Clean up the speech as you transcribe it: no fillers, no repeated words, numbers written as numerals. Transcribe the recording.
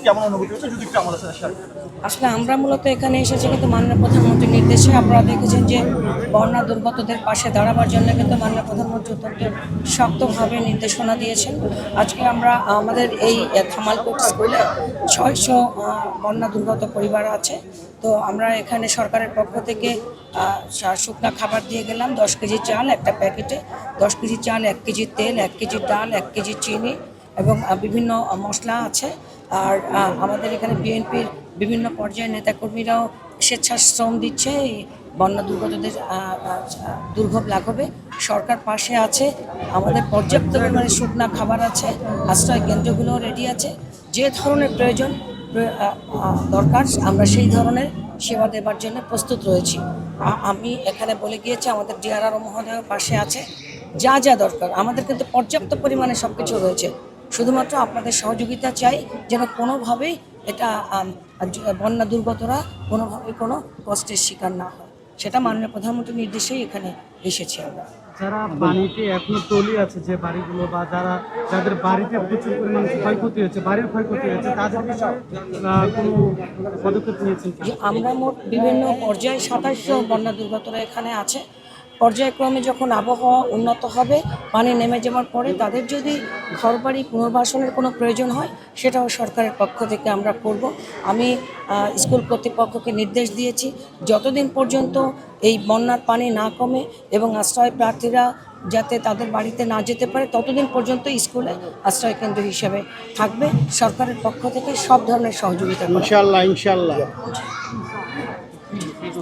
কেমন অনুভূতি হচ্ছে যদি একটু আমাদের সাথে শেয়ার করেন। আসলে আমরা মূলত এখানে এসেছি কিন্তু মাননীয় প্রধানমন্ত্রীর নির্দেশে। আপনারা দেখেছেন যে বন্যা দুর্গতদের পাশে দাঁড়াবার জন্য কিন্তু মাননীয় প্রধানমন্ত্রী অত্যন্ত শক্তভাবে নির্দেশনা দিয়েছেন। আজকে আমরা আমাদের এই থামালকোট স্কুলে 600 বন্যা দুর্গত পরিবার আছে। তো আমরা এখানে সরকারের পক্ষ থেকে শুকনা খাবার দিয়ে গেলাম, 10 কেজি চাল একটা প্যাকেটে, 10 কেজি চাল, 1 কেজি তেল, 1 কেজি ডাল, 1 কেজি চিনি এবং বিভিন্ন মশলা আছে। আর আমাদের এখানে বিএনপির বিভিন্ন পর্যায়ের নেতাকর্মীরাও স্বেচ্ছাশ্রম দিচ্ছে এই বন্যা দুর্গতদের দুর্ভোগ লাঘবে। সরকার পাশে আছে, আমাদের পর্যাপ্ত পরিমাণে শুকনা খাবার আছে, আশ্রয় কেন্দ্রগুলো রেডি আছে। যে ধরনের প্রয়োজন দরকার আমরা সেই ধরনের সেবা দেবার জন্য প্রস্তুত রয়েছি। আমি এখানে বলে গিয়েছি, আমাদের ডিআরআর মহোদয় পাশে আছে। যা যা দরকার আমাদের কিন্তু পর্যাপ্ত পরিমাণে সব কিছু রয়েছে। শুধুমাত্র আপনাদের সহযোগিতা চাই, যেন কোনোভাবেই এটা বন্যা দুর্গতরা কোনোভাবে কোনো কষ্টের শিকার না হয়। সেটা মাননীয় প্রধানমন্ত্রীর নির্দেশেই এখানে এসেছি আমরা। যারা পানিতে এখনো তলিয়ে আছে, যে বাড়িগুলো বা যাদের বাড়িতে প্রচুর পরিমাণে ক্ষয়ক্ষতি হয়েছে, বাড়ির ক্ষয়ক্ষতি হয়েছে, তাদের বিষয়ে কোনো পদক্ষেপ নিয়েছেন? আমরা মোট বিভিন্ন পর্যায়ে 2700 বন্যা দুর্গতরা এখানে আছে। পর্যায়ক্রমে যখন আবহাওয়া উন্নত হবে, পানি নেমে যাওয়ার পরে তাদের যদি ঘরবাড়ি পুনর্বাসনের কোনো প্রয়োজন হয়, সেটাও সরকারের পক্ষ থেকে আমরা করব। আমি স্কুল কর্তৃপক্ষকে নির্দেশ দিয়েছি, যতদিন পর্যন্ত এই বন্যার পানি না কমে এবং আশ্রয় প্রার্থীরা যাতে তাদের বাড়িতে না যেতে পারে, ততদিন পর্যন্ত স্কুলে আশ্রয় কেন্দ্র হিসেবে থাকবে। সরকারের পক্ষ থেকে সব ধরনের সহযোগিতা করা। ইনশাল্লাহ।